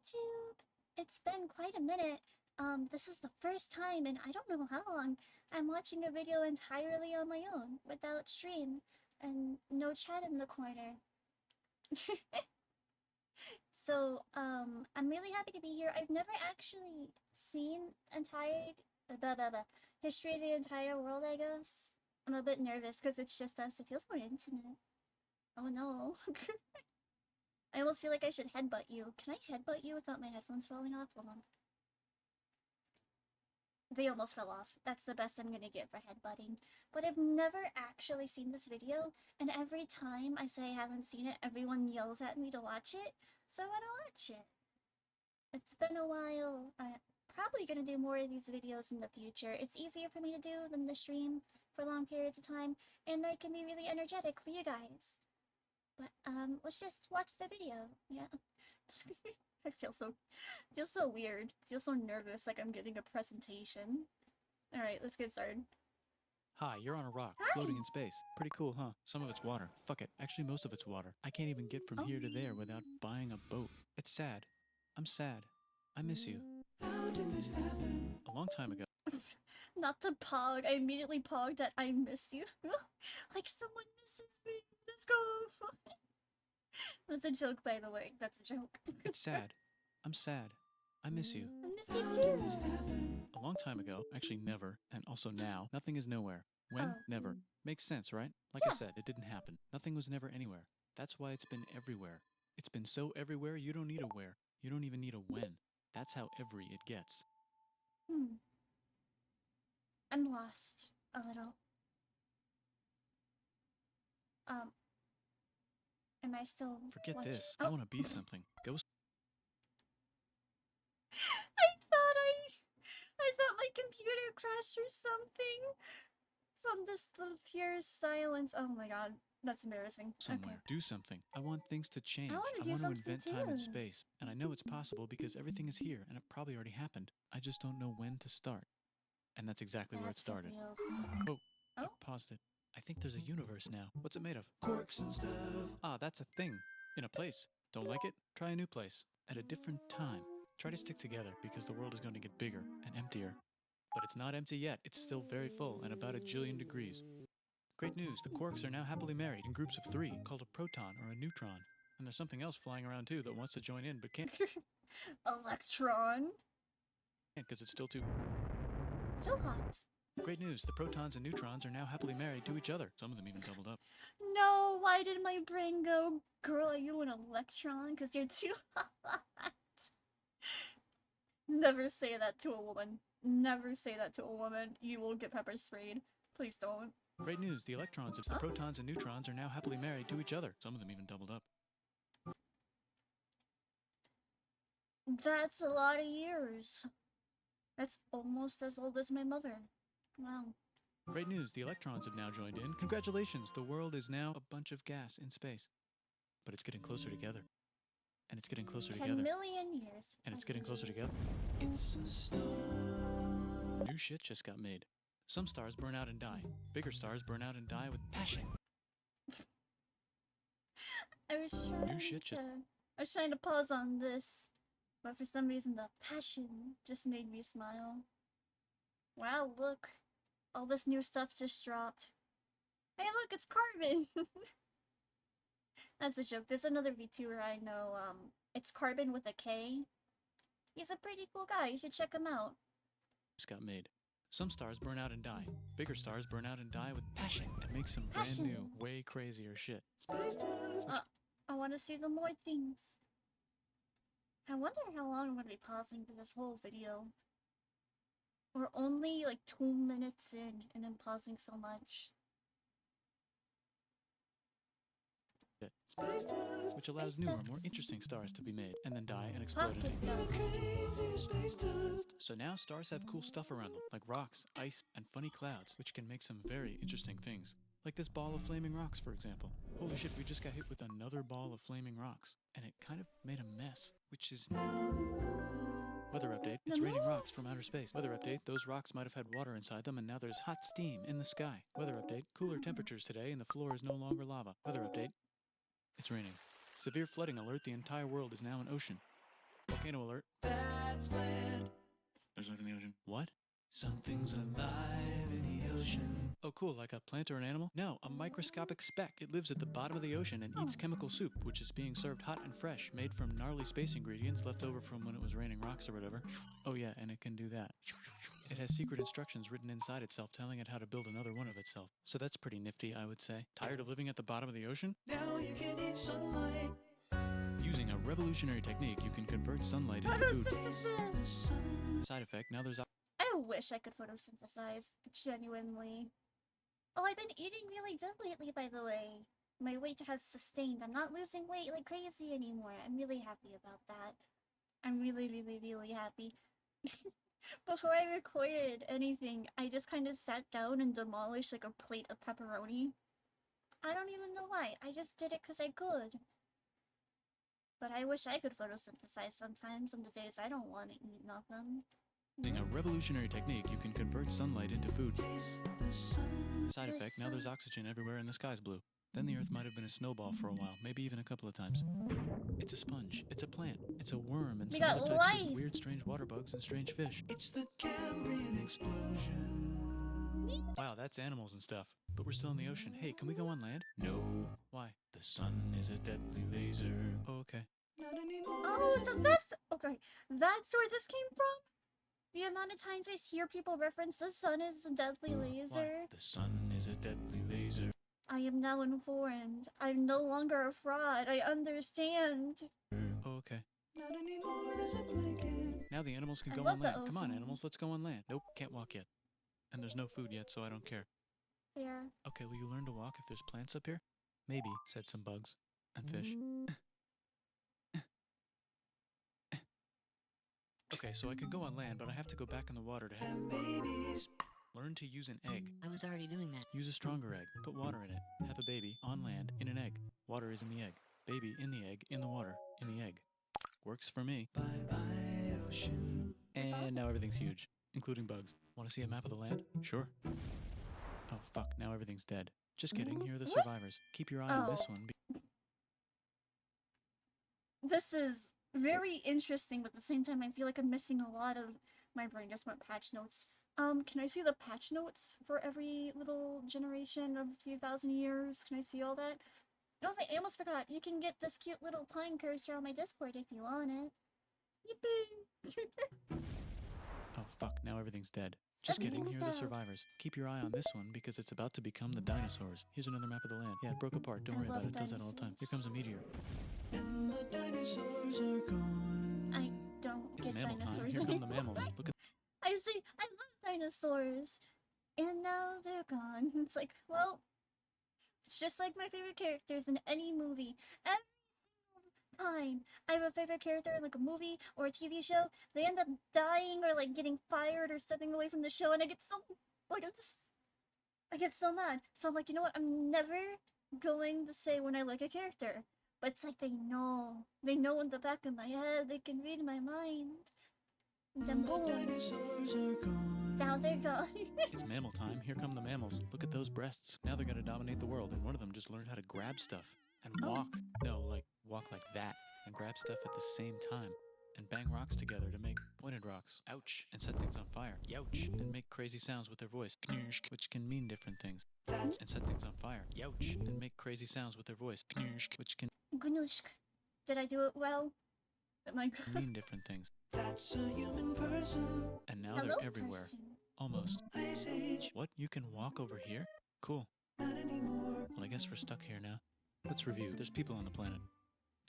YouTube! It's been quite a minute. This is the first time in I don't know how long I'm watching a video entirely on my own, without stream, and no chat in the corner. So, I'm really happy to be here. I've never actually seen history of the entire world, I guess. I'm a bit nervous because it's just us. It feels more intimate. Oh no. I almost feel like I should headbutt you. Can I headbutt you without my headphones falling off? Hold on. They almost fell off. That's the best I'm gonna get for headbutting. But I've never actually seen this video, and every time I say I haven't seen it, everyone yells at me to watch it, so I wanna watch it. It's been a while. I'm probably gonna do more of these videos in the future. It's easier for me to do than the stream for long periods of time, and I can be really energetic for you guys. But let's just watch the video. Yeah. I feel so weird. I feel so nervous, like I'm giving a presentation. Alright, let's get started. Hi, you're on a rock, Hi. floating in space. Pretty cool, huh? Some of it's water. Fuck it. Actually, most of it's water. I can't even get from here to there without buying a boat. It's sad. I'm sad. I miss you. How did this happen? A long time ago. Not to pog. I immediately pogged at I miss you. Like someone misses me. Let's go. That's a joke, by the way. That's a joke. It's sad. I'm sad. I miss you. I miss you too. A long time ago, actually never, and also now, nothing is nowhere. When? Oh. Never. Makes sense, right? Like I said, it didn't happen. Nothing was never anywhere. That's why it's been everywhere. It's been so everywhere you don't need a where. You don't even need a when. That's how every it gets. I'm lost. A little. Am I still Forget watching? this. Oh. I want to be something. Go I thought my computer crashed or something. From just the pure silence. Oh my god, that's embarrassing. somewhere. Okay. Do something. I want things to change. I wanna do want to something invent time and too. space. And I know it's possible because everything is here and it probably already happened. I just don't know when to start. And that's exactly where it That's so started. beautiful. I paused it. I think there's a universe now. What's it made of? Quarks and stuff. Ah, that's a thing. In a place. Don't like it? Try a new place. At a different time. Try to stick together because the world is going to get bigger and emptier. But it's not empty yet. It's still very full and about 1,000,000,000 degrees. Great news. The quarks are now happily married in groups of 3 called a proton or a neutron. And there's something else flying around too that wants to join in but can't Electron. because it's still too... So hot. Great news. The protons and neutrons are now happily married to each other. Some of them even doubled up. No, why did my brain go, girl, are you an electron? Because you're too hot. Never say that to a woman. Never say that to a woman. You will get pepper sprayed. Please don't. Great news. The electrons of the protons and neutrons are now happily married to each other. Some of them even doubled up. That's a lot of years. That's almost as old as my mother. Wow. Great news. The electrons have now joined in. Congratulations. The world is now a bunch of gas in space. But it's getting closer together. And it's getting closer 10 together. million years. And it's getting closer together. It's a star. New shit just got made. Some stars burn out and die. Bigger stars burn out and die with passion. I was trying to pause on this, but for some reason the passion just made me smile. Wow, look. All this new stuff just dropped. Hey look, it's Carbon! That's a joke. There's another VTuber I know, it's Carbon with a K. He's a pretty cool guy, you should check him out. Just got made. Some stars burn out and die. Bigger stars burn out and die with passion and make some brand new, way crazier shit. I want to see the more things. I wonder how long I'm going to be pausing for this whole video. We're only like 2 minutes in and I'm pausing so much. Which allows newer, more interesting stars to be made, and then die and explode into... So now stars have cool stuff around them, like rocks, ice, and funny clouds, which can make some very interesting things. Like this ball of flaming rocks, for example. Holy shit, we just got hit with another ball of flaming rocks, and it kind of made a mess, which is now... Weather update, it's raining rocks from outer space. Weather update, those rocks might have had water inside them and now there's hot steam in the sky. Weather update, cooler temperatures today and the floor is no longer lava. Weather update, it's raining. Severe flooding alert, the entire world is now an ocean. Volcano alert. That's land. There's life in the ocean. What? Something's alive in the ocean. Oh, cool, like a plant or an animal? No, a microscopic speck. It lives at the bottom of the ocean and eats chemical soup, which is being served hot and fresh, made from gnarly space ingredients left over from when it was raining rocks or whatever. Oh yeah, and it can do that. It has secret instructions written inside itself telling it how to build another one of itself. So that's pretty nifty, I would say. Tired of living at the bottom of the ocean? Now you can eat sunlight. Using a revolutionary technique, you can convert sunlight into food. Photosynthesis! Side effect, now there's... I wish I could photosynthesize, genuinely. Oh, I've been eating really good lately, by the way. My weight has sustained. I'm not losing weight like crazy anymore. I'm really happy about that. I'm really, really, really happy. Before I recorded anything, I just kind of sat down and demolished like a plate of pepperoni. I don't even know why. I just did it because I could. But I wish I could photosynthesize sometimes on the days I don't want to eat nothing. Using a revolutionary technique, you can convert sunlight into food. Side effect, now there's oxygen everywhere and the sky's blue. Then the Earth might have been a snowball for a while, maybe even a couple of times. It's a sponge, it's a plant, it's a worm, and some other types of weird, strange water bugs and strange fish. It's the Cambrian explosion. Wow, that's animals and stuff. But we're still in the ocean. Hey, can we go on land? No. Why? The sun is a deadly laser. Oh, okay. Oh, so that's... Okay, that's where this came from? The amount of times I hear people reference the sun is a deadly laser. Why? The sun is a deadly laser. I am now informed. I'm no longer a fraud. I understand. Oh, okay. Not anymore, there's a blanket. Now the animals can go on land. Come on, animals, let's go on land. Nope, can't walk yet. And there's no food yet, so I don't care. Yeah. Okay, will you learn to walk if there's plants up here? Maybe, said some bugs. And fish. Okay, so I can go on land, but I have to go back in the water to have babies. Learn to use an egg. I was already doing that. Use a stronger egg. Put water in it. Have a baby on land in an egg. Water is in the egg. Baby in the egg, in the water, in the egg. Works for me. Bye-bye, ocean. And now everything's huge, including bugs. Want to see a map of the land? Sure. Oh, fuck. Now everything's dead. Just kidding. Here are the survivors. Keep your eye on this one. This is very interesting, but at the same time, I feel like I'm missing a lot of... My brain just went patch notes. Can I see the patch notes for every little generation of a few thousand years? Can I see all that? Oh, I almost forgot. You can get this cute little pine cursor on my Discord if you want it. Yippee! Oh, fuck. Now everything's dead. Just kidding. Here are the survivors. Keep your eye on this one because it's about to become the dinosaurs. Here's another map of the land. Yeah, it broke apart. Don't worry about it. It does that all the time. Here comes a meteor. And the dinosaurs are gone. I don't It's get mammal time. dinosaurs Here come anymore. the mammals. Look at... I say, I love dinosaurs. And now they're gone. It's like, well, it's just like my favorite characters in any movie. Every single time I have a favorite character in like a movie or a TV show, they end up dying or like getting fired or stepping away from the show, and I get so, like, I get so mad. So I'm like, you know what? I'm never going to say when I like a character. But it's like they know in the back of my head, they can read my mind. And then boom, now they're gone. It's mammal time. Here come the mammals. Look at those breasts. Now they're gonna dominate the world, and one of them just learned how to grab stuff and walk. No, like walk like that and grab stuff at the same time and bang rocks together to make pointed rocks. Ouch. And set things on fire. Youch. And make crazy sounds with their voice, which can mean different things. And set things on fire. Youch. And make crazy sounds with their voice, which can Gnushk. Did I do it well? Am I good? mean different things. That's a human person. And now Hello, they're everywhere. person. Almost. Ice Age. What? You can walk over here? Cool. Not anymore. Well, I guess we're stuck here now. Let's review. There's people on the planet.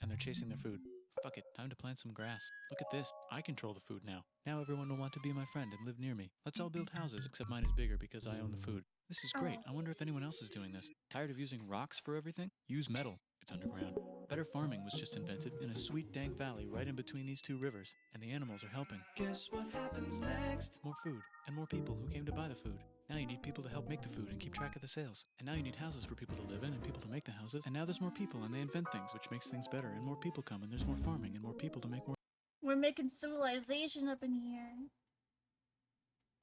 And they're chasing their food. Fuck it. Time to plant some grass. Look at this. I control the food now. Now everyone will want to be my friend and live near me. Let's all build houses, except mine is bigger because I own the food. This is great. I wonder if anyone else is doing this. Tired of using rocks for everything? Use metal. It's underground. Better farming was just invented in a sweet dank valley right in between these two rivers, and the animals are helping. Guess what happens next? More food, and more people who came to buy the food. Now you need people to help make the food and keep track of the sales. And now you need houses for people to live in and people to make the houses. And now there's more people and they invent things, which makes things better, and more people come and there's more farming and more people to make more... We're making civilization up in here.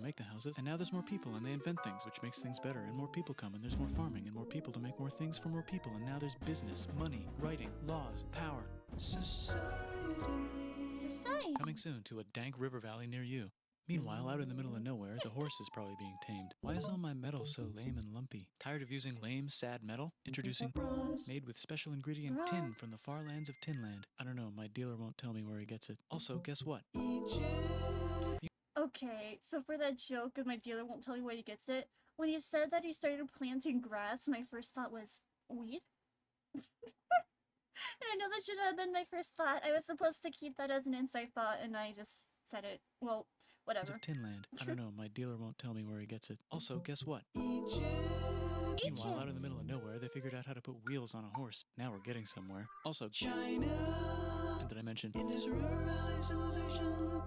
Make the houses, and now there's more people and they invent things, which makes things better, and more people come and there's more farming and more people to make more things for more people, and now there's business, money, writing, laws, power. Society. Coming soon to a dank river valley near you. Meanwhile, out in the middle of nowhere, the horse is probably being tamed. Why is all my metal so lame and lumpy? Tired of using lame, sad metal? Introducing bronze, made with special ingredient tin from the far lands of Tinland. I don't know, my dealer won't tell me where he gets it. Also, guess what? Okay, so for that joke of my dealer won't tell me where he gets it, when he said that he started planting grass, my first thought was, weed? And I know that should have been my first thought. I was supposed to keep that as an inside thought, and I just said it. Well, whatever. Of Tinland. I don't know, my dealer won't tell me where he gets it. Also, guess what? Meanwhile, out in the middle of nowhere, they figured out how to put wheels on a horse. Now we're getting somewhere. Also, China. And did I mention Indus River Valley civilization?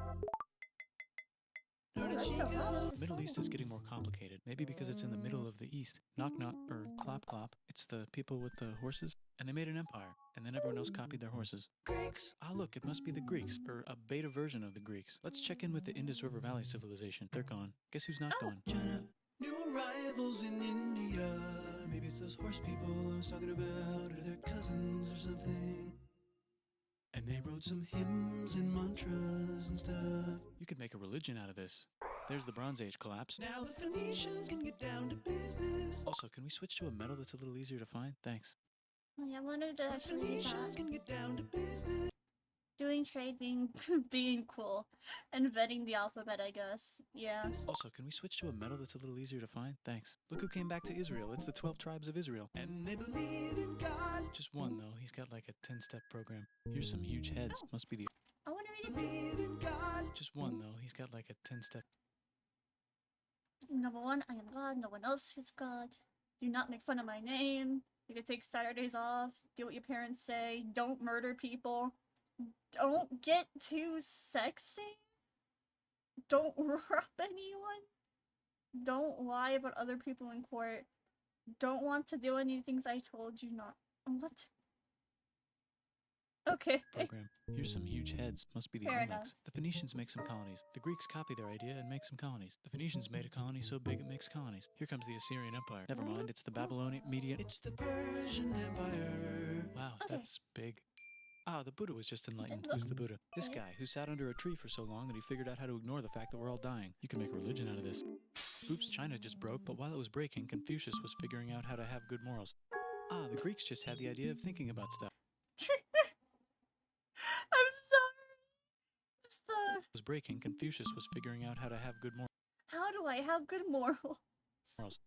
Middle East is getting more complicated. Maybe because it's in the middle of the East. Knock knock, or clop clop. It's the people with the horses. And they made an empire. And then everyone else copied their horses. Greeks! Ah, look, it must be the Greeks. Or a beta version of the Greeks. Let's check in with the Indus River Valley civilization. They're gone. Guess who's not gone? China. New arrivals in India. Maybe it's those horse people I was talking about. Or their cousins or something. And they wrote some hymns and mantras and stuff. You could make a religion out of this. There's the Bronze Age collapse. Now the Phoenicians can get down to business. Also, can we switch to a metal that's a little easier to find? Thanks. I wanted to actually do Phoenicians can get down to business. Doing trade being being cool. And vetting the alphabet, I guess. Yeah. Also, can we switch to a metal that's a little easier to find? Thanks. Look who came back to Israel. It's the 12 tribes of Israel. And they believe in God. Just one, though. He's got like a 10-step program. Here's some huge heads. Must be the... I want to read it. Just one, though. He's got like a 10-step... Number one, I am God. No one else is God. Do not make fun of my name. You can take Saturdays off. Do what your parents say. Don't murder people. Don't get too sexy. Don't rob anyone. Don't lie about other people in court. Don't want to do any things I told you not. What? Okay. Program. Here's some huge heads. Must be the Fair Olmecs. enough. The Phoenicians make some colonies. The Greeks copy their idea and make some colonies. The Phoenicians made a colony so big it makes colonies. Here comes the Assyrian Empire. Never mind, it's the Babylonian Median. It's the Persian Empire. Wow, Okay. that's big. Ah, the Buddha was just enlightened. Who's the Buddha? This guy, who sat under a tree for so long that he figured out how to ignore the fact that we're all dying. You can make a religion out of this. Oops, China just broke, but while it was breaking, Confucius was figuring out how to have good morals. Ah, the Greeks just had the idea of thinking about stuff. I'm sorry. It's the... Was breaking, Confucius was figuring out how to have good How do I have good morals? morals.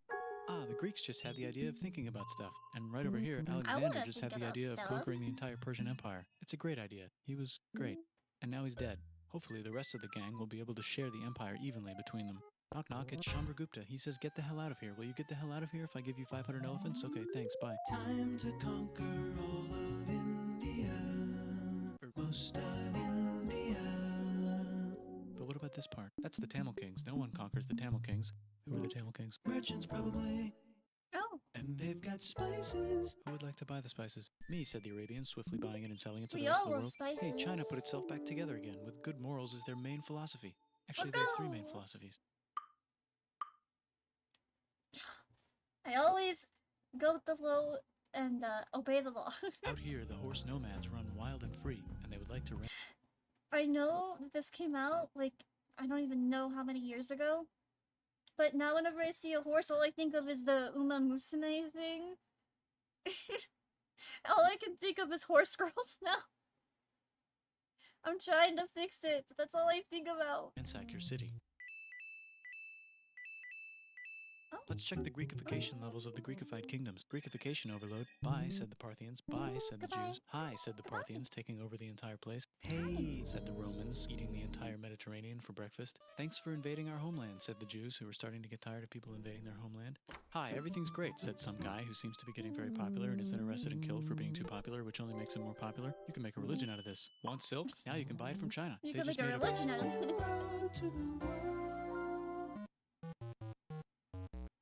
Ah, the Greeks just had the idea of thinking about stuff. And right over here, wanna Alexander just think had the about idea of stuff. conquering the entire Persian Empire. It's a great idea. He was great. And now he's dead. Hopefully the rest of the gang will be able to share the empire evenly between them. Knock knock, it's Chandragupta. He says, get the hell out of here. Will you get the hell out of here if I give you 500 elephants? Okay, thanks, bye. Time to conquer all of India. Or most of India. But what about this part? That's the Tamil Kings. No one conquers the Tamil Kings. Who are the Tamil Kings? Merchants, probably. Oh, And they've got spices. Who would like to buy the spices? Me, said the Arabians, swiftly buying it and selling it to We the rest all of the love world. spices. Hey, China put itself back together again, with good morals as their main philosophy. Actually, Let's they have 3 main go. philosophies. I always go with the flow and obey the law. Out here, the horse nomads run wild and free, and they would like to rent. I know that this came out, like, I don't even know how many years ago. But now whenever I see a horse, all I think of is the Uma Musume thing. All I can think of is horse girls now. I'm trying to fix it, but that's all I think about. ransack your city. Oh. Let's check the Greekification levels of the Greekified kingdoms. Greekification overload. Bye, said the Parthians. Bye, said the Goodbye. Jews. Hi, said the Parthians, taking over the entire place. Hey, said the Romans, eating the entire Mediterranean for breakfast. Thanks for invading our homeland, said the Jews, who were starting to get tired of people invading their homeland. Hi, everything's great, said some guy who seems to be getting very popular and is then arrested and killed for being too popular, which only makes him more popular. You can make a religion out of this. Want silk? Now you can buy it from China. You They can just make a made religion out of it.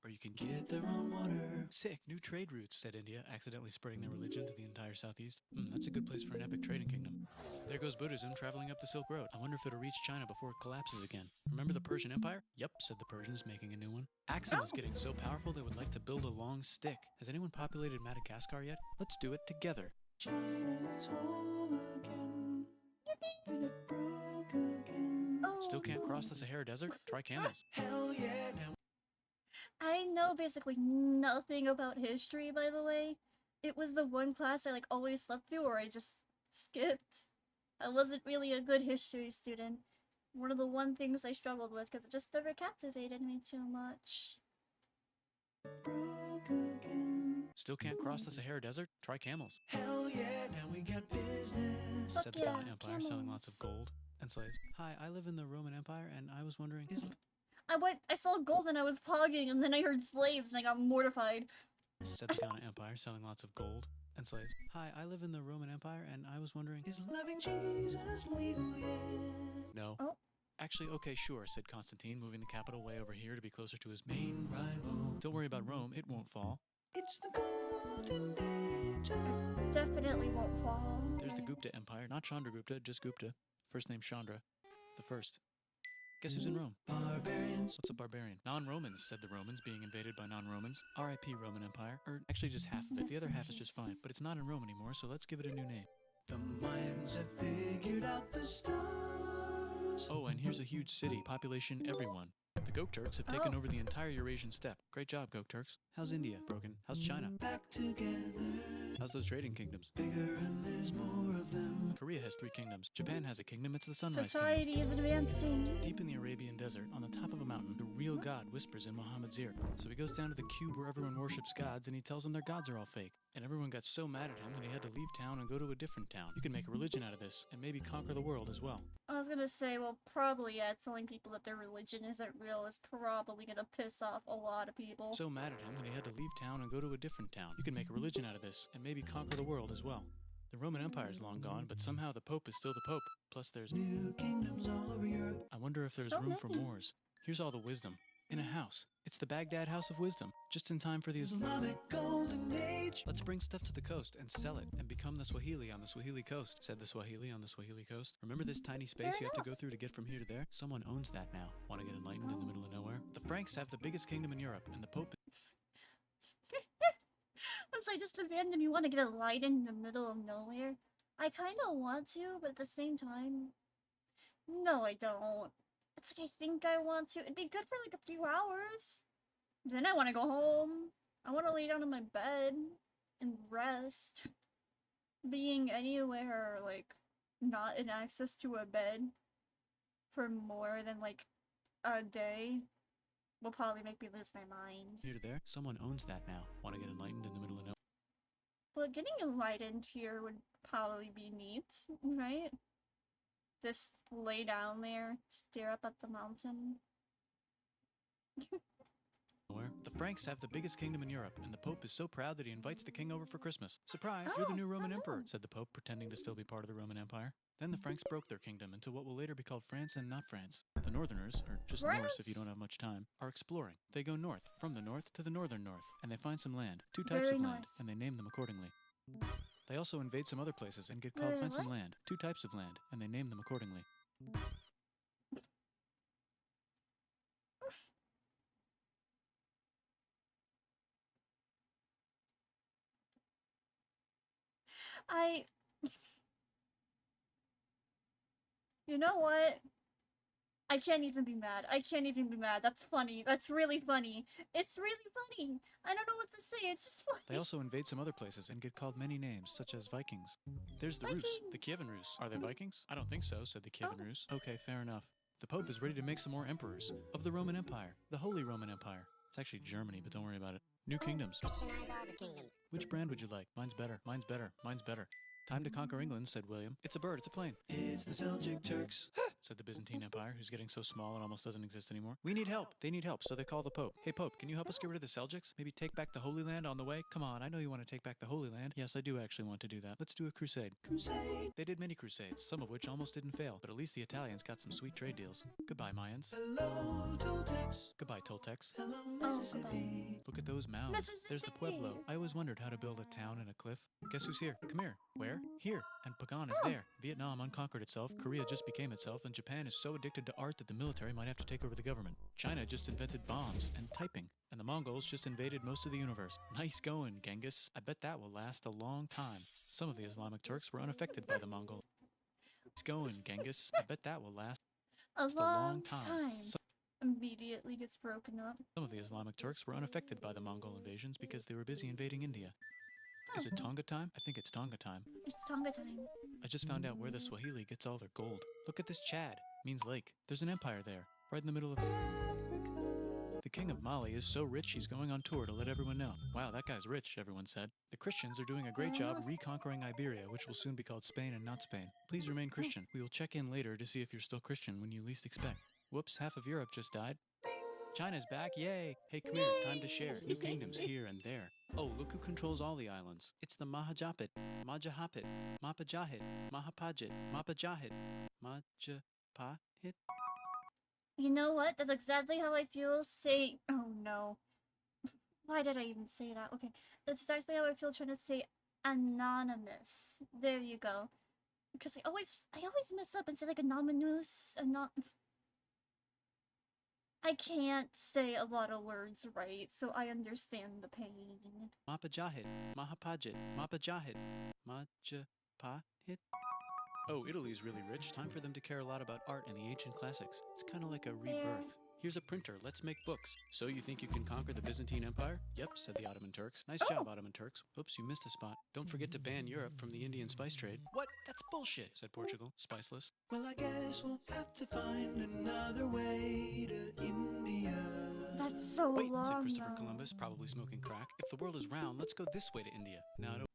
Or you can get their own water. Sick, new trade routes, said India, accidentally spreading their religion to the entire southeast. That's a good place for an epic trading kingdom. There goes Buddhism traveling up the Silk Road. I wonder if it'll reach China before it collapses again. Remember the Persian Empire? Yep, said the Persians, making a new one. Axum is getting so powerful they would like to build a long stick. Has anyone populated Madagascar yet? Let's do it together. China's whole again. Then it broke again. cross the Sahara Desert? Try camels. Hell yeah, now. I know basically nothing about history, by the way. It was the one class I like always slept through or I just skipped. I wasn't really a good history student. One of the one things I struggled with because it just never captivated me too much. Still can't cross the Sahara Desert? Try camels. Hell yeah, now we got business. Fuck Said the yeah, Ghana Empire, selling lots of camels. gold and slaves. Hi, I live in the Roman Empire, and I was wondering, I saw gold and I was pogging and then I heard slaves and I got mortified. said the Ghana Empire, selling lots of gold and slaves. Hi, I live in the Roman Empire, and I was wondering, is loving Jesus legal yet? No. Oh. Actually, okay, sure, said Constantine, moving the capital way over here to be closer to his main rival. Don't worry about Rome, it won't fall. It's the golden age. Definitely won't fall. There's the Gupta Empire, not Chandragupta, just Gupta. First name Chandra, the first. Guess who's in Rome? Barbarians. What's a barbarian? Non-Romans, said the Romans, being invaded by non-Romans. R.I.P. Roman Empire. Or actually just half of it. The other half is just fine. But it's not in Rome anymore, so let's give it a new name. The Mayans have figured out the stars. Oh, and here's a huge city. Population everyone. The Gok Turks have taken over the entire Eurasian steppe. Great job, Gok Turks. How's India? Broken. How's China? Back together. How's those trading kingdoms? Bigger and there's more of them. Korea has 3 kingdoms. Japan has a kingdom. It's the Sunrise Society Kingdom. is advancing. Deep in the Arabian desert, on the top of a mountain, the real God whispers in Muhammad's ear. So he goes down to the cube where everyone worships gods, and he tells them their gods are all fake. And everyone got so mad at him that he had to leave town and go to a different town. You can make a religion out of this, and maybe conquer the world as well. I was gonna say, well, probably, yeah, telling people that their religion isn't real is probably gonna piss off a lot of people. So mad at him that he had to leave town and go to a different town. You can make a religion out of this, and maybe conquer the world as well. The Roman Empire is long gone, but somehow the Pope is still the Pope. Plus there's new kingdoms all over Europe. I wonder if there's So room for many. wars. Here's all the wisdom. In a house. It's the Baghdad House of Wisdom. Just in time for the Islamic Golden Age. Let's bring stuff to the coast and sell it and become the Swahili on the Swahili coast, said the Swahili on the Swahili coast. Remember this tiny space Fair you have to enough. go through to get from here to there? Someone owns that now. Want to get enlightened in the middle of nowhere? The Franks have the biggest kingdom in Europe, and the Pope I'm sorry, just abandon you want to get a light in the middle of nowhere? I kind of want to, but at the same time, no, I don't. It's like I think I want to. It'd be good for like a few hours. Then I want to go home. I want to lay down in my bed and rest. Being anywhere, like, not in access to a bed for more than like a day will probably make me lose my mind. here to there. Someone owns that now. Want to get enlightened in the middle of nowhere? But getting enlightened here would probably be neat, right? Just lay down there, stare up at the mountain. Nowhere. The Franks have the biggest kingdom in Europe, and the Pope is so proud that he invites the king over for Christmas. Surprise, you're the new Roman Emperor, said the Pope, pretending to still be part of the Roman Empire. Then the Franks broke their kingdom into what will later be called France and not France. The Northerners, or just Norse if you don't have much time, are exploring. They go north, from the north to the northern north, and they find some land, 2 types Very of land, north. and they name them accordingly. They also invade some other places and get called Wait, fencing what? land, 2 types of land, and they name them accordingly. You know what? I can't even be mad. I can't even be mad. That's funny. That's really funny. It's really funny. I don't know what to say. It's just funny. They also invade some other places and get called many names, such as Vikings. There's the Rus, the Vikings. Kievan Rus. Are they Vikings? I don't think so, said the Kievan Oh. Rus. Okay, fair enough. The Pope is ready to make some more emperors of the Roman Empire, the Holy Roman Empire. It's actually Germany, but don't worry about it. New kingdoms. Christianize all the kingdoms. Which brand would you like? Mine's better. Mine's better. Mine's better. Time to conquer England, said William. It's a bird, it's a plane. It's the Seljuk Turks, said the Byzantine Empire, who's getting so small it almost doesn't exist anymore. We need help. They need help, so they call the Pope. Hey, Pope, can you help us get rid of the Seljuks? Maybe take back the Holy Land on the way? Come on, I know you want to take back the Holy Land. Yes, I do actually want to do that. Let's do a crusade. Crusade! They did many crusades, some of which almost didn't fail, but at least the Italians got some sweet trade deals. Goodbye, Mayans. Hello, Toltecs. Goodbye, Toltecs. Hello, Mississippi. Look at those mounds. There's the Pueblo. Mississippi. I always wondered how to build a town in a cliff. Guess who's here? Come here. Where? Here. And Pagan is there. Vietnam unconquered itself, Korea just became itself, and Japan is so addicted to art that the military might have to take over the government. China just invented bombs and typing, and the Mongols just invaded most of the universe. Nice going, Genghis. I bet that will last a long time. Some of the Islamic Turks were unaffected by the Mongols. Nice going, Genghis. I bet that will last. A a long long time. time. Immediately gets broken up. Some of the Islamic Turks were unaffected by the Mongol invasions because they were busy invading India. Oh, Is it Tonga time? I think it's Tonga time. it's Tonga time. I just found out where the Swahili gets all their gold. Look at this Chad. Means lake. There's an empire there, right in the middle of Africa. The king of Mali is so rich he's going on tour to let everyone know. Wow, that guy's rich, everyone said. The Christians are doing a great job reconquering Iberia, which will soon be called Spain and not Spain. Please remain Christian. We will check in later to see if you're still Christian when you least expect. Whoops, half of Europe just died. China's back, yay! Hey, come here, time to share. New kingdoms here and there. Oh, look who controls all the islands. It's the Mahajapit, Majahapit, Mapajahit, Mahapajit, Mapajahit, Majapahit. You know what? That's exactly how I feel saying. Oh no. Why did I even say that? Okay. That's exactly how I feel trying to say anonymous. There you go. Because I always mess up and say like anonymous, I can't say a lot of words right, so I understand the pain. Mapajahit, Mahapajit, Mapajahit, Majapahit. Oh, Italy's really rich. Time for them to care a lot about art and the ancient classics. It's kind of like a rebirth. Here's a printer. Let's make books. So you think you can conquer the Byzantine Empire? Yep, said the Ottoman Turks. Nice job, Ottoman Turks. Oops, you missed a spot. Don't forget to ban Europe from the Indian spice trade. What? That's bullshit, said Portugal. Spiceless. Well, I guess we'll have to find another way to India. That's so Wait, long, said Christopher though. Columbus, probably smoking crack. If the world is round, let's go this way to India. Now, I don't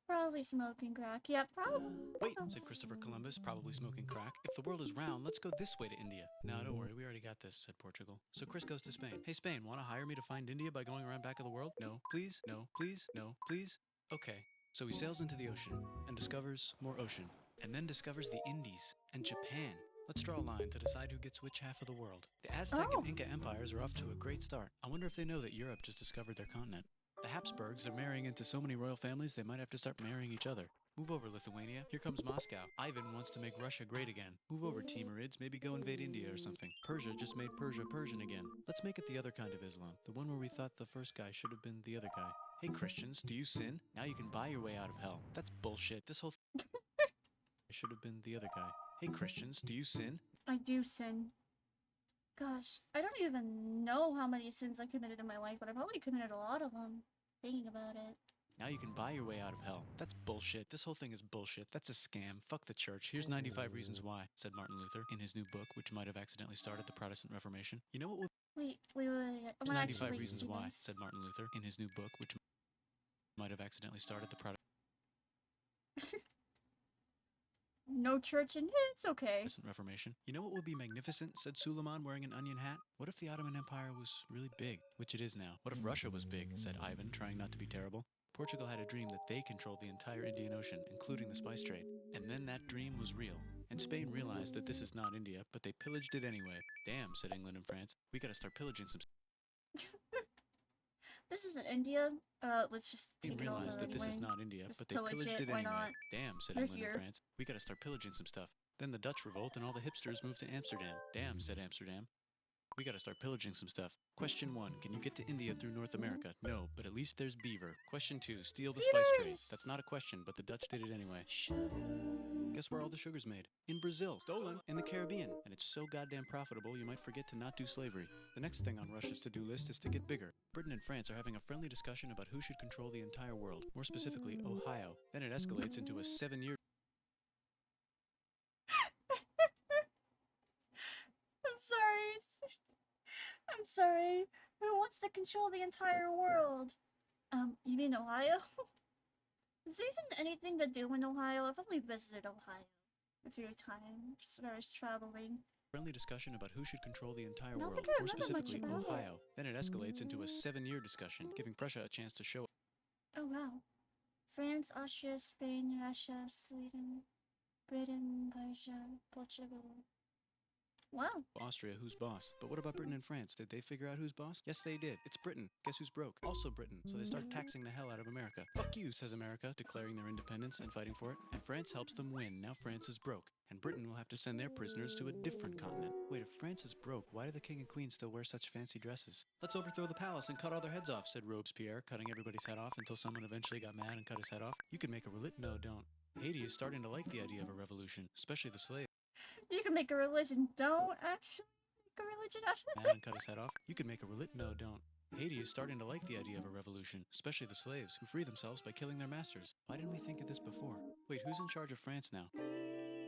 Probably smoking crack. Yeah, probably. Wait, said Christopher Columbus, probably smoking crack. If the world is round, let's go this way to India. No, don't worry, we already got this, said Portugal. So Chris goes to Spain. Hey, Spain, want to hire me to find India by going around back of the world? No, please, no, please, no, please. Okay. So he sails into the ocean and discovers more ocean, and then discovers the Indies and Japan. Let's draw a line to decide who gets which half of the world. The Aztec and Inca empires are off to a great start. I wonder if they know that Europe just discovered their continent. The Habsburgs are marrying into so many royal families they might have to start marrying each other. Move over, Lithuania. Here comes Moscow. Ivan wants to make Russia great again. Move over, Timurids. Maybe go invade India or something. Persia just made Persia Persian again. Let's make it the other kind of Islam. The one where we thought the first guy should have been the other guy. Hey, Christians, do you sin? Now you can buy your way out of hell. That's bullshit. This whole should have been the other guy. Hey, Christians, do you sin? I do sin. Gosh, I don't even know how many sins I committed in my life, but I probably committed a lot of them. Thinking about it. Now you can buy your way out of hell. That's bullshit. This whole thing is bullshit. That's a scam. Fuck the church. Here's 95 Reasons Why, said Martin Luther in his new book, which might have accidentally started the Protestant Reformation. You know what would... Wait. I Here's wanna 95 actually Reasons see Why, this. said Martin Luther in his new book, which might have accidentally started the Protestant No church in it, it's okay. Reformation. You know what would be magnificent, said Suleiman wearing an onion hat? What if the Ottoman Empire was really big, which it is now? What if Russia was big, said Ivan, trying not to be terrible. Portugal had a dream that they controlled the entire Indian Ocean, including the spice trade. And then that dream was real. And Spain realized that this is not India, but they pillaged it anyway. Damn, said England and France. We gotta start pillaging some... This isn't India. Let's just take it over realized that anyway. this is not India, Just but they pillage pillaged it, it why anyway. not? Damn, said They're England here. and France. We gotta start pillaging some stuff. Then the Dutch revolt and all the hipsters moved to Amsterdam. Damn, said Amsterdam. We gotta start pillaging some stuff. Question 1. Can you get to India through North America? No, but at least there's beaver. Question 2. Steal the spice trade. Beavers! That's not a question, but the Dutch did it anyway. Guess where all the sugar's made? In Brazil. Stolen. In the Caribbean. And it's so goddamn profitable you might forget to not do slavery. The next thing on Russia's to-do list is to get bigger. Britain and France are having a friendly discussion about who should control the entire world. More specifically, Ohio. Then it escalates into a 7-year... I'm sorry. Who wants to control the entire world? You mean Ohio? Is there even anything to do in Ohio? I've only visited Ohio a few times when I was traveling. Friendly discussion about who should control the entire I don't world. think I More remember much specifically, about it. Ohio. Then it escalates into a 7-year discussion, giving Prussia a chance to show Oh wow. France, Austria, Spain, Russia, Sweden, Britain, Persia, Portugal. Wow. Austria who's boss. But what about Britain and France? Did they figure out who's boss? Yes, they did. It's Britain. Guess who's broke? Also Britain. So they start taxing the hell out of America. Fuck you, says America, declaring their independence and fighting for it. And France helps them win. Now France is broke. and Britain will have to send their prisoners to a different continent. Wait, if France is broke, why do the king and queen still wear such fancy dresses? Let's overthrow the palace and cut all their heads off, said Robespierre, cutting everybody's head off until someone eventually got mad and cut his head off. You could make a No, don't. Haiti is starting to like the idea of a revolution, especially the slaves. You can make a religion. Don't actually make a religion out of Mad and cut his head off. You could make a No, don't. Haiti is starting to like the idea of a revolution, especially the slaves, who free themselves by killing their masters. Why didn't we think of this before? Wait, who's in charge of France now?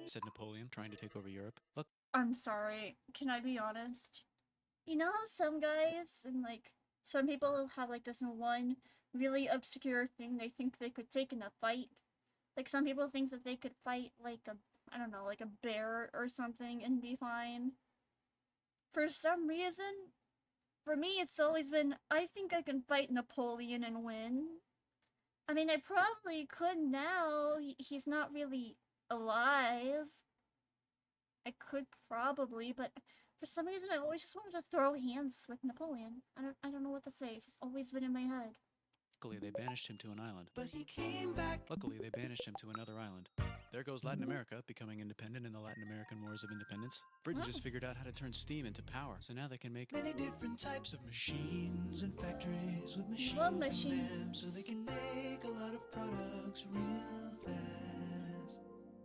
Said Napoleon, trying to take over Europe. Look. I'm sorry. Can I be honest? You know how some guys and like some people have like this one really obscure thing they think they could take in a fight? Like some people think that they could fight like I don't know, like a bear or something and be fine. For some reason, for me it's always been, I think I can fight Napoleon and win. I mean, I probably could now. He's not really alive. I could probably, but for some reason I always just wanted to throw hands with Napoleon. I don't know what to say. It's just always been in my head. Luckily, they banished him to an island. But he came back. Luckily, they banished him to another island. There goes Latin America, becoming independent in the Latin American Wars of Independence. Britain just figured out how to turn steam into power, so now they can make many different types of machines and factories with machines What in machines? them, so they can make a lot of products real fast.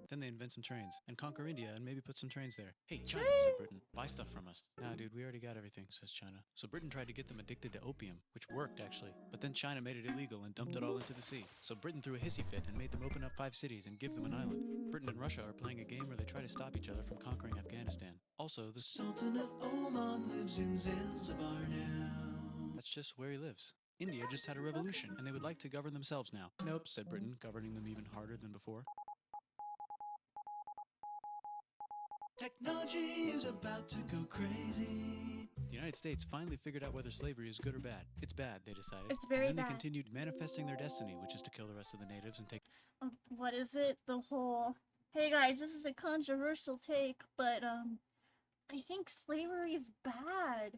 Then they invent some trains and conquer India and maybe put some trains there. Hey, China, said Britain, buy stuff from us. Nah, dude, we already got everything, says China. So Britain tried to get them addicted to opium, which worked, actually. But then China made it illegal and dumped it all into the sea. So Britain threw a hissy fit and made them open up 5 cities and give them an island. Britain and Russia are playing a game where they try to stop each other from conquering Afghanistan. Also, the Sultan of Oman lives in Zanzibar now. That's just where he lives. India just had a revolution, and they would like to govern themselves now. Nope, said Britain, governing them even harder than before. Technology is about to go crazy. The United States finally figured out whether slavery is good or bad. It's bad, they decided. It's very and then bad. they continued manifesting their destiny, which is to kill the rest of the natives and take... What is it? The whole, hey guys, this is a controversial take, but I think slavery is bad.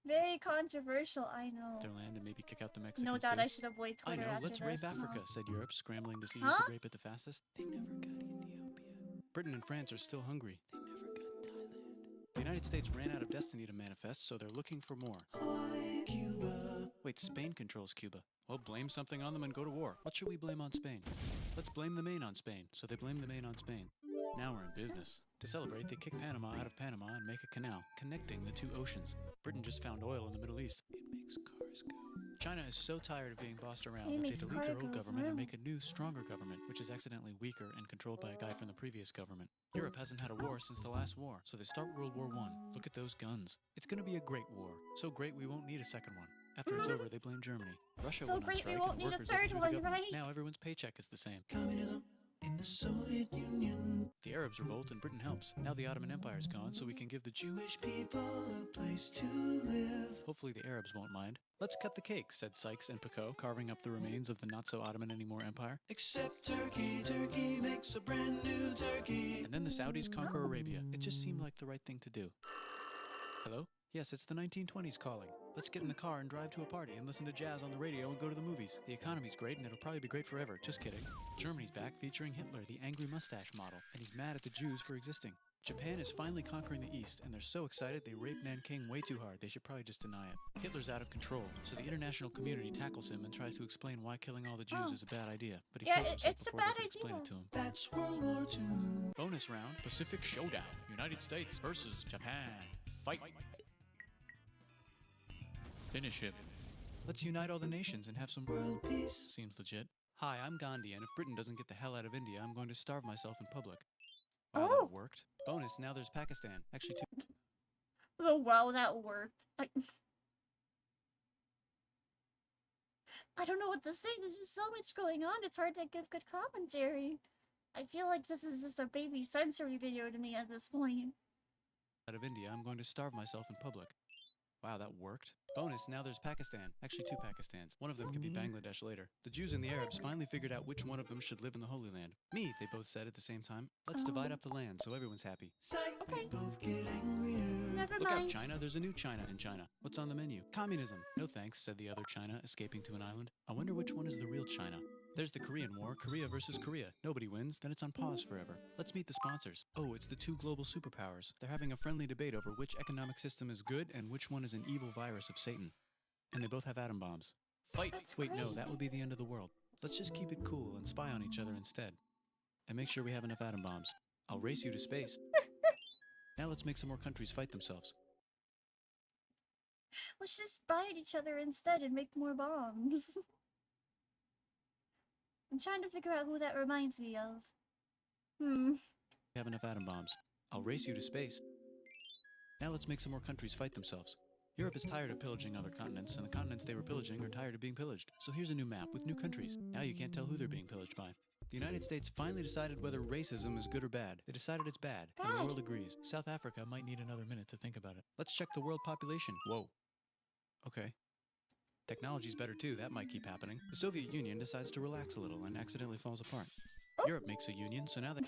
Very controversial, I know. their land and maybe kick out the Mexicans No doubt too. I should avoid I Twitter know, after let's this. rape Africa, said Europe, scrambling to see who Huh? could rape it the fastest. They never got Ethiopia. Britain and France are still hungry. They never got Thailand. The United States ran out of destiny to manifest, so they're looking for more. Hawaii, Cuba. Wait, Spain controls Cuba. Well, blame something on them and go to war. What should we blame on Spain? Let's blame the Maine on Spain. So they blame the Maine on Spain. Now we're in business. To celebrate, they kick Panama out of Panama and make a canal, connecting the 2 oceans. Britain just found oil in the Middle East. It makes cars go. China is so tired of being bossed around It that they makes delete their cars old go government and through. make a new, stronger government, which is accidentally weaker and controlled by a guy from the previous government. Europe hasn't had a war since the last war, so they start World War I. Look at those guns. It's gonna be a great war. So great we won't need a second one. After it's over, they blame Germany. Russia So went on great we strike won't and need a workers third overthrew the one, government. right? Now everyone's paycheck is the same. Communism in the Soviet Union. The Arabs revolt and Britain helps. Now the Ottoman Empire is gone, so we can give the Jewish people a place to live. Hopefully the Arabs won't mind. Let's cut the cake, said Sykes and Picot, carving up the remains of the not-so-Ottoman-anymore empire. Except Turkey, Turkey makes a brand new Turkey. And then the Saudis conquer Arabia. It just seemed like the right thing to do. Hello? Yes, it's the 1920s calling. Let's get in the car and drive to a party and listen to jazz on the radio and go to the movies. The economy's great and it'll probably be great forever. Just kidding. Germany's back featuring Hitler, the angry mustache model, and he's mad at the Jews for existing. Japan is finally conquering the East, and they're so excited they raped Nanking way too hard. They should probably just deny it. Hitler's out of control, so the international community tackles him and tries to explain why killing all the Jews is a bad idea. But he Yeah, kills himself it's a before they bad can explain idea. it to him. That's World War II. Bonus round, Pacific Showdown. United States versus Japan. Fight. Finish him. Let's unite all the nations and have some world peace. Seems legit. Hi, I'm Gandhi, and if Britain doesn't get the hell out of India, I'm going to starve myself in public. Wow, Oh. that worked. Bonus, now there's Pakistan. Actually, 2. Oh wow, that worked. I don't know what to say. There's just so much going on. It's hard to give good commentary. I feel like this is just a baby sensory video to me at this point. Out of India, I'm going to starve myself in public. Wow, that worked. Bonus, now there's Pakistan. Actually, 2 Pakistans. One of them could be Bangladesh later. The Jews and the Arabs finally figured out which one of them should live in the Holy Land. Me, they both said at the same time. Let's divide up the land so everyone's happy. Okay. Both get angrier. Never Look out, mind. China. There's a new China in China. What's on the menu? Communism. No thanks, said the other China, escaping to an island. I wonder which one is the real China. There's the Korean War, Korea versus Korea. Nobody wins, then it's on pause forever. Let's meet the sponsors. Oh, it's the two global superpowers. They're having a friendly debate over which economic system is good and which one is an evil virus of Satan. And they both have atom bombs. Fight! That's Wait, no, great. that would be the end of the world. Let's just keep it cool and spy on each other instead. And make sure we have enough atom bombs. I'll race you to space. Now let's make some more countries fight themselves. Let's just bite each other instead and make more bombs. I'm trying to figure out who that reminds me of. We have enough atom bombs. I'll race you to space. Now let's make some more countries fight themselves. Europe is tired of pillaging other continents, and the continents they were pillaging are tired of being pillaged. So here's a new map with new countries. Now you can't tell who they're being pillaged by. The United States finally decided whether racism is good or bad. They decided it's bad, and the Bad. world agrees. South Africa might need another minute to think about it. Let's check the world population. Whoa. Okay. Technology's better too, that might keep happening. The Soviet Union decides to relax a little and accidentally falls apart. Europe makes a union, so now they...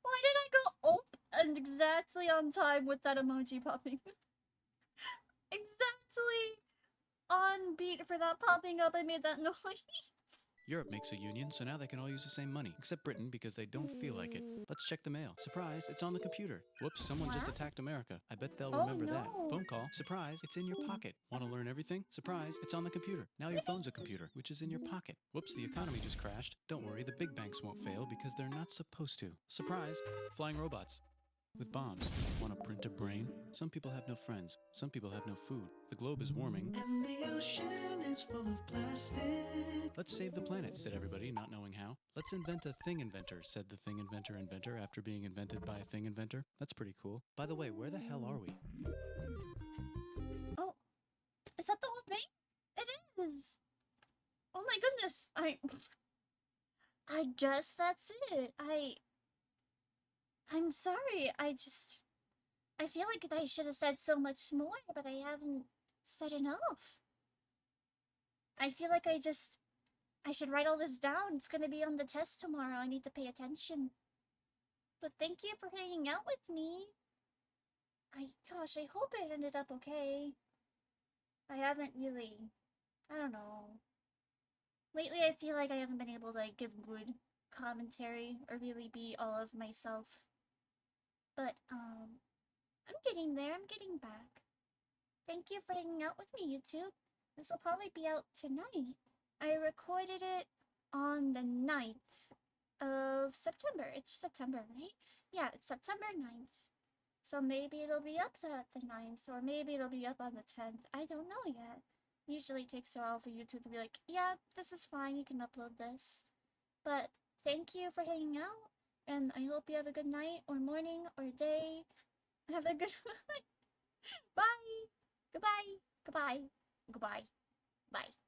Why did I go and exactly on time with that emoji popping? Exactly on beat for that popping up, I made that noise. Europe makes a union, so now they can all use the same money, except Britain because they don't feel like it. Let's check the mail. Surprise, it's on the computer. Whoops, someone just What? attacked America. I bet they'll Oh, remember that. no. Phone call. Surprise, it's in your pocket. Want to learn everything? Surprise, it's on the computer. Now your phone's a computer, which is in your pocket. Whoops, the economy just crashed. Don't worry, the big banks won't fail because they're not supposed to. Surprise, flying robots. With bombs. Want to print a brain? Some people have no friends. Some people have no food. The globe is warming. And the ocean is full of plastic. Let's save the planet, said everybody, not knowing how. Let's invent a thing inventor, said the thing inventor after being invented by a thing inventor. That's pretty cool. By the way, where the hell are we? Oh, is that the whole thing? It is. Oh my goodness. I guess that's it. I'm sorry. I feel like I should have said so much more, but I haven't said enough. I feel like I should write all this down. It's gonna be on the test tomorrow. I need to pay attention. But thank you for hanging out with me. Gosh, I hope it ended up okay. I don't know. Lately I feel like I haven't been able to give good commentary or really be all of myself. But, I'm getting there. I'm getting back. Thank you for hanging out with me, YouTube. This will probably be out tonight. I recorded it on the 9th of September. It's September, right? Yeah, it's September 9th. So maybe it'll be up at the 9th, or maybe it'll be up on the 10th. I don't know yet. Usually it takes a while for YouTube to be like, yeah, this is fine, you can upload this. But thank you for hanging out, and I hope you have a good night, or morning, or day. Have a good one. Bye! Goodbye! Goodbye! Goodbye! Bye.